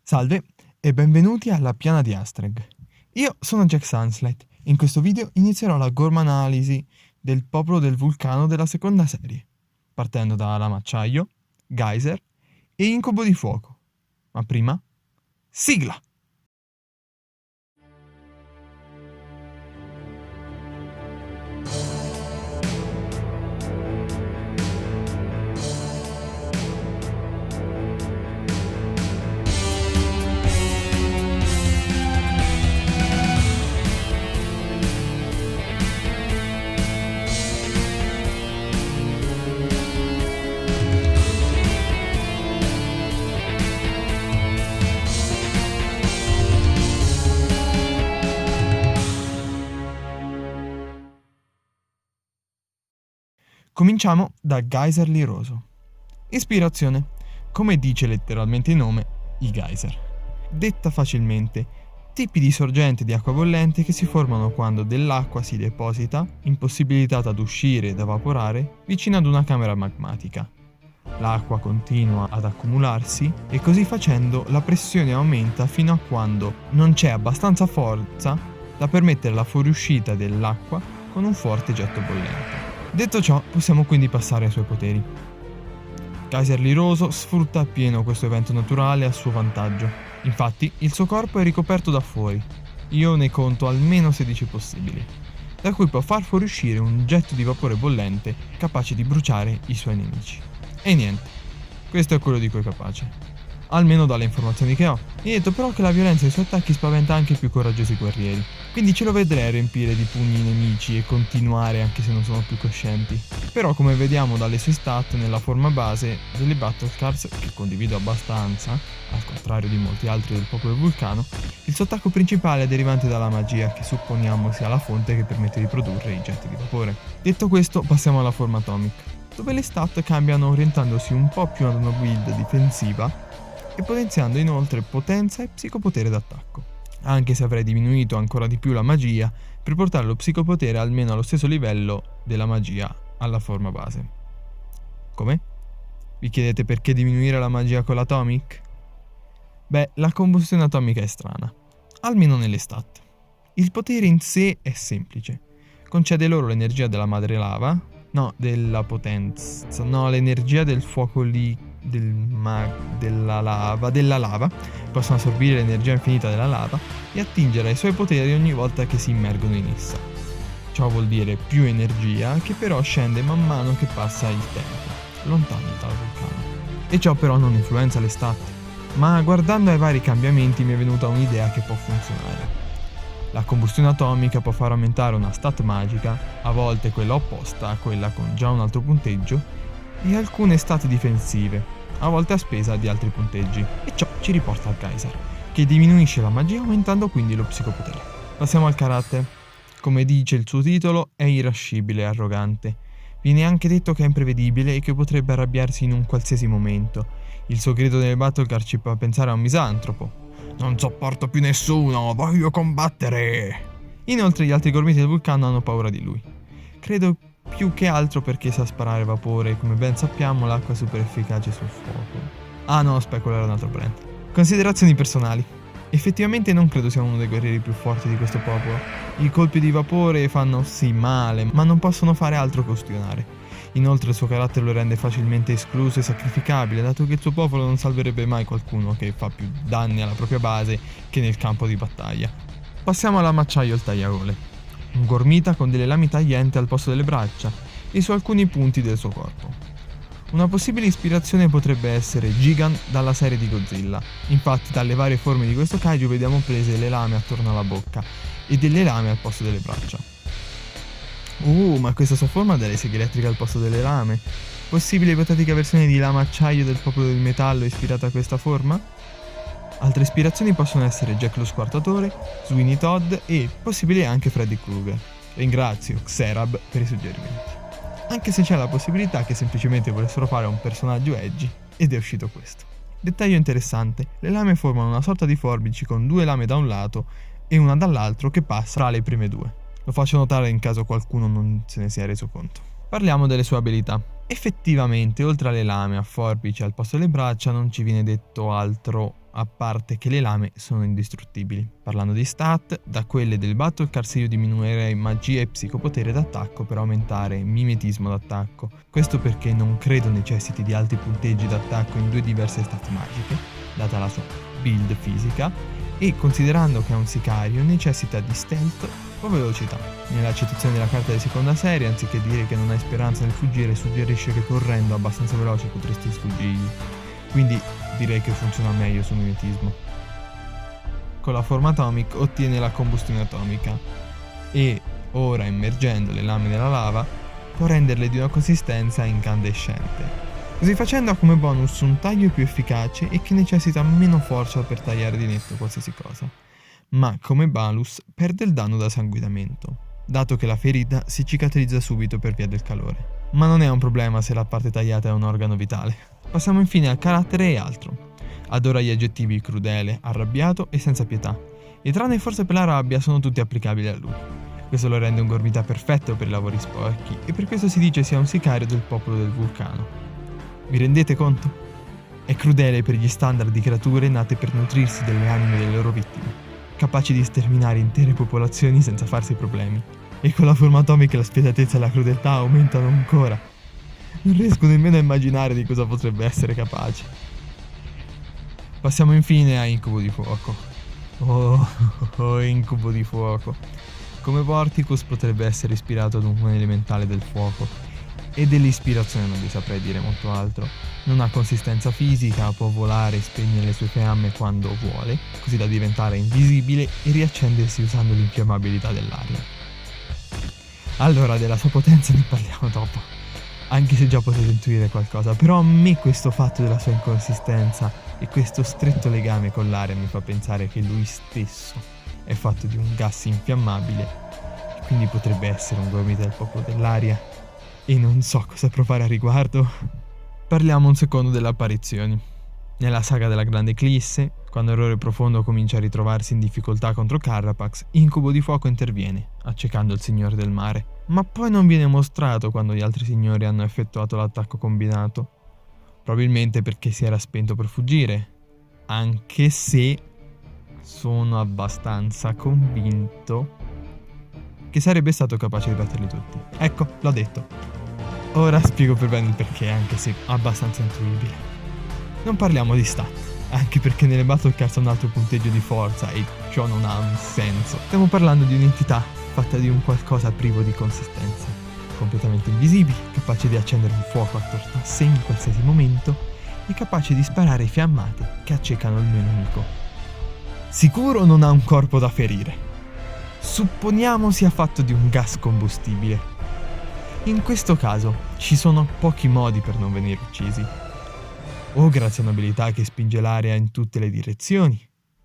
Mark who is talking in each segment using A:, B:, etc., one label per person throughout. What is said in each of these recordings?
A: Salve e benvenuti alla piana di Astreg. Io sono Jack Sunslight e in questo video inizierò la gorma-analisi del popolo del vulcano della seconda serie, partendo da lama acciaio, geyser e incubo di fuoco. Ma prima, sigla! Cominciamo da geyser liroso. Ispirazione. Come dice letteralmente il nome, i geyser. Detta facilmente, tipi di sorgente di acqua bollente che si formano quando dell'acqua si deposita, impossibilitata ad uscire ed evaporare, vicino ad una camera magmatica. L'acqua continua ad accumularsi e così facendo la pressione aumenta fino a quando non c'è abbastanza forza da permettere la fuoriuscita dell'acqua con un forte getto bollente. Detto ciò, possiamo quindi passare ai suoi poteri. Geyser liroso sfrutta appieno questo evento naturale a suo vantaggio. Infatti, il suo corpo è ricoperto da fuori. Io ne conto almeno 16 possibili, da cui può far fuoriuscire un getto di vapore bollente capace di bruciare i suoi nemici. E niente, questo è quello di cui è capace. Almeno dalle informazioni che ho. Mi ha detto però che la violenza dei suoi attacchi spaventa anche i più coraggiosi guerrieri. Quindi ce lo vedrei riempire di pugni i nemici e continuare anche se non sono più coscienti. Però come vediamo dalle sue stat nella forma base delle Battle Scars, che condivido abbastanza, al contrario di molti altri del popolo del vulcano, il suo attacco principale è derivante dalla magia, che supponiamo sia la fonte che permette di produrre i getti di vapore. Detto questo, passiamo alla forma Atomic, dove le stat cambiano orientandosi un po' più ad una build difensiva e potenziando inoltre potenza e psicopotere d'attacco, anche se avrei diminuito ancora di più la magia per portare lo psicopotere almeno allo stesso livello della magia alla forma base. Come? Vi chiedete perché diminuire la magia con l'Atomic? Beh, la combustione atomica è strana, almeno nelle stat. Il potere in sé è semplice, concede loro l'energia della madre lava, l'energia del fuoco della lava, possono assorbire l'energia infinita della lava e attingere ai suoi poteri ogni volta che si immergono in essa. Ciò vuol dire più energia, che però scende man mano che passa il tempo, lontano dal vulcano. E ciò però non influenza le stat, ma guardando ai vari cambiamenti mi è venuta un'idea che può funzionare. La combustione atomica può far aumentare una stat magica, a volte quella opposta a quella con già un altro punteggio, e alcune stat difensive, a volte a spesa di altri punteggi. E ciò ci riporta al geyser, che diminuisce la magia aumentando quindi lo psicopotere. Passiamo al carattere. Come dice il suo titolo, è irascibile e arrogante. Viene anche detto che è imprevedibile e che potrebbe arrabbiarsi in un qualsiasi momento. Il suo grido nelle Battlecard ci fa pensare a un misantropo. Non sopporto più nessuno, voglio combattere! Inoltre gli altri gormiti del vulcano hanno paura di lui. Credo più che altro perché sa sparare vapore e come ben sappiamo l'acqua è super efficace sul fuoco. Ah no, aspetta, quello era un altro brand. Considerazioni personali. Effettivamente non credo sia uno dei guerrieri più forti di questo popolo. I colpi di vapore fanno sì male, ma non possono fare altro che ustionare. Inoltre il suo carattere lo rende facilmente escluso e sacrificabile, dato che il suo popolo non salverebbe mai qualcuno che fa più danni alla propria base che nel campo di battaglia. Passiamo alla macciaio il tagliagole, un gormita con delle lame taglienti al posto delle braccia e su alcuni punti del suo corpo. Una possibile ispirazione potrebbe essere Gigan dalla serie di Godzilla. Infatti dalle varie forme di questo kaiju vediamo prese le lame attorno alla bocca e delle lame al posto delle braccia. Ma questa sua forma ha delle seghe elettriche al posto delle lame. Possibile ipotetica versione di lama acciaio del popolo del metallo ispirata a questa forma? Altre ispirazioni possono essere Jack lo Squartatore, Sweeney Todd e possibile anche Freddy Krueger. Ringrazio Xerab per i suggerimenti. Anche se c'è la possibilità che semplicemente volessero fare un personaggio edgy ed è uscito questo. Dettaglio interessante, le lame formano una sorta di forbici con due lame da un lato e una dall'altro che passa tra le prime due. Lo faccio notare in caso qualcuno non se ne sia reso conto. Parliamo delle sue abilità. Effettivamente, oltre alle lame a forbice al posto delle braccia, non ci viene detto altro a parte che le lame sono indistruttibili. Parlando di stat, da quelle del Battle Card io diminuirei magia e psicopotere d'attacco per aumentare mimetismo d'attacco. Questo perché non credo necessiti di alti punteggi d'attacco in 2 diverse stat magiche, data la sua build fisica, e considerando che è un sicario necessita di stealth o velocità. Nell'accettazione della carta di seconda serie, anziché dire che non hai speranza nel fuggire, suggerisce che correndo abbastanza veloce potresti sfuggirgli. Quindi direi che funziona meglio sul mimetismo. Con la forma Atomic ottiene la combustione atomica e, ora immergendo le lame nella lava, può renderle di una consistenza incandescente. Così facendo ha come bonus un taglio più efficace e che necessita meno forza per tagliare di netto qualsiasi cosa, ma come malus perde il danno da sanguinamento, dato che la ferita si cicatrizza subito per via del calore. Ma non è un problema se la parte tagliata è un organo vitale. Passiamo infine al carattere e altro. Adora gli aggettivi crudele, arrabbiato e senza pietà, e tranne forse per la rabbia sono tutti applicabili a lui. Questo lo rende un gormita perfetto per i lavori sporchi e per questo si dice sia un sicario del popolo del vulcano. Vi rendete conto? È crudele per gli standard di creature nate per nutrirsi delle anime delle loro vittime, capaci di sterminare intere popolazioni senza farsi problemi. E con la forma atomica la spietatezza e la crudeltà aumentano ancora. Non riesco nemmeno a immaginare di cosa potrebbe essere capace. Passiamo infine a Incubo di Fuoco. Oh, Incubo di Fuoco. Come Vorticus potrebbe essere ispirato ad un elementale del fuoco, e dell'ispirazione non vi saprei dire molto altro. Non ha consistenza fisica, può volare e spegnere le sue fiamme quando vuole, così da diventare invisibile e riaccendersi usando l'infiammabilità dell'aria. Allora, della sua potenza ne parliamo dopo, anche se già potete intuire qualcosa, però a me questo fatto della sua inconsistenza e questo stretto legame con l'aria mi fa pensare che lui stesso è fatto di un gas infiammabile, e quindi potrebbe essere un gormita del popolo dell'aria, e non so cosa provare a riguardo. Parliamo un secondo delle apparizioni. Nella saga della Grande Eclisse, quando Errore Profondo comincia a ritrovarsi in difficoltà contro Carapax, Incubo di Fuoco interviene, accecando il Signore del Mare. Ma poi non viene mostrato quando gli altri signori hanno effettuato l'attacco combinato. Probabilmente perché si era spento per fuggire. Anche se sono abbastanza convinto che sarebbe stato capace di batterli tutti. Ecco, l'ho detto. Ora spiego per bene il perché, anche se abbastanza intuibile. Non parliamo di stat, anche perché nelle battle card ha un altro punteggio di forza e ciò non ha un senso. Stiamo parlando di un'entità fatta di un qualcosa privo di consistenza, completamente invisibile, capace di accendere un fuoco attorno a sé in qualsiasi momento e capace di sparare fiammate che accecano il mio nemico. Sicuro non ha un corpo da ferire. Supponiamo sia fatto di un gas combustibile. In questo caso ci sono pochi modi per non venire uccisi. O grazie a un'abilità che spinge l'aria in tutte le direzioni,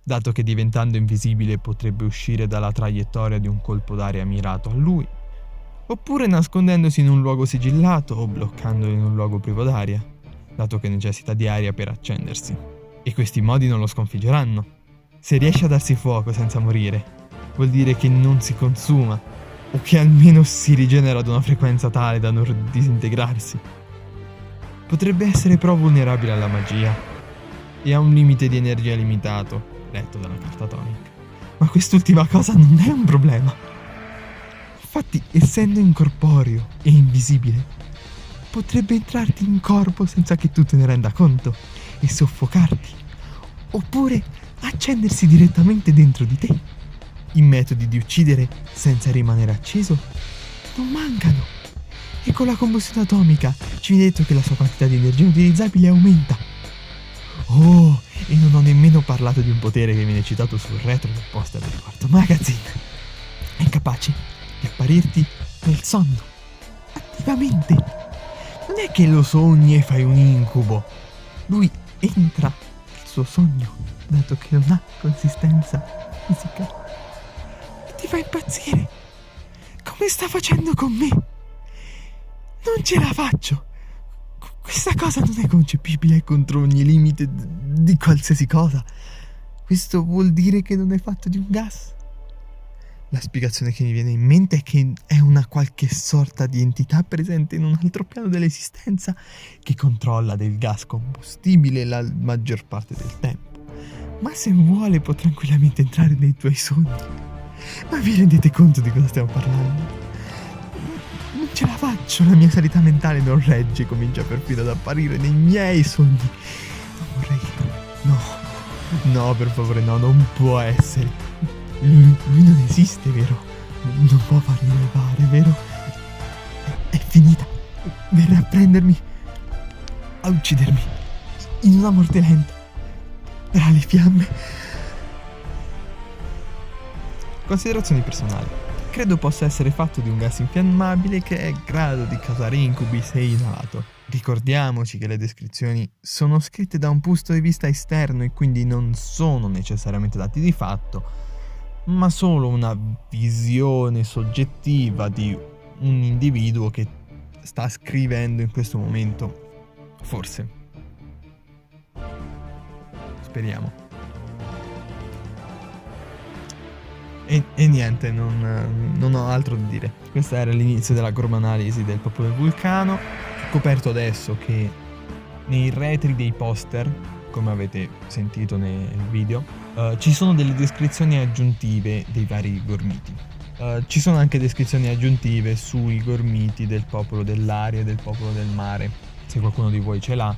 A: dato che diventando invisibile potrebbe uscire dalla traiettoria di un colpo d'aria mirato a lui, oppure nascondendosi in un luogo sigillato o bloccandolo in un luogo privo d'aria, dato che necessita di aria per accendersi. E questi modi non lo sconfiggeranno. Se riesce a darsi fuoco senza morire, vuol dire che non si consuma, o che almeno si rigenera ad una frequenza tale da non disintegrarsi. Potrebbe essere però vulnerabile alla magia e ha un limite di energia limitato, letto dalla carta Atomic. Ma quest'ultima cosa non è un problema. Infatti, essendo incorporeo e invisibile, potrebbe entrarti in corpo senza che tu te ne renda conto e soffocarti, oppure accendersi direttamente dentro di te. I metodi di uccidere senza rimanere acceso non mancano. E con la combustione atomica ci viene detto che la sua quantità di energia utilizzabile aumenta. Oh, e non ho nemmeno parlato di un potere che viene citato sul retro del poster del quarto magazine. È capace di apparirti nel sonno, attivamente. Non è che lo sogni e fai un incubo. Lui entra nel suo sogno, dato che non ha consistenza fisica, e ti fa impazzire, come sta facendo con me. Non ce la faccio. Questa cosa non è concepibile, è contro ogni limite di qualsiasi cosa. Questo vuol dire che non è fatto di un gas? La spiegazione che mi viene in mente è che è una qualche sorta di entità presente in un altro piano dell'esistenza che controlla del gas combustibile la maggior parte del tempo. Ma se vuole può tranquillamente entrare nei tuoi sogni. Ma vi rendete conto di cosa stiamo parlando? Non ce la faccio, la mia sanità mentale non regge, comincia perfino ad apparire nei miei sogni. Non vorrei... No, per favore, no, non può essere. Lui non esiste, vero? Non può farmi levare, vero? È finita. Verrà a prendermi, a uccidermi, in una morte lenta, tra le fiamme. Considerazioni personali. Credo possa essere fatto di un gas infiammabile che è in grado di causare incubi se inalato. Ricordiamoci che le descrizioni sono scritte da un punto di vista esterno e quindi non sono necessariamente dati di fatto, ma solo una visione soggettiva di un individuo che sta scrivendo in questo momento. Forse. Speriamo. E niente, non ho altro da dire. Questo era l'inizio della cromoanalisi del popolo del vulcano. Ho scoperto adesso che nei retri dei poster, come avete sentito nel video, ci sono delle descrizioni aggiuntive dei vari gormiti. Ci sono anche descrizioni aggiuntive sui gormiti del popolo dell'aria e del popolo del mare. Se qualcuno di voi ce l'ha,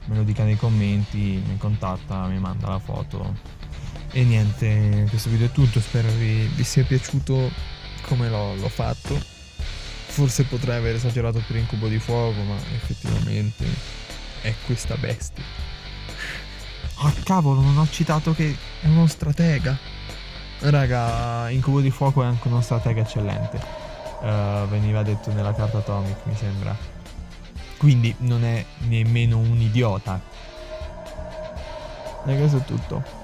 A: me lo dica nei commenti, mi contatta, mi manda la foto. E niente, questo video è tutto, spero vi sia piaciuto come l'ho fatto. Forse potrei aver esagerato per Incubo di Fuoco, ma effettivamente è questa bestia. Ah, cavolo, non ho citato che è uno stratega. Raga, Incubo di Fuoco è anche uno stratega eccellente. Veniva detto nella carta Atomic, mi sembra. Quindi non è nemmeno un idiota. E questo è tutto.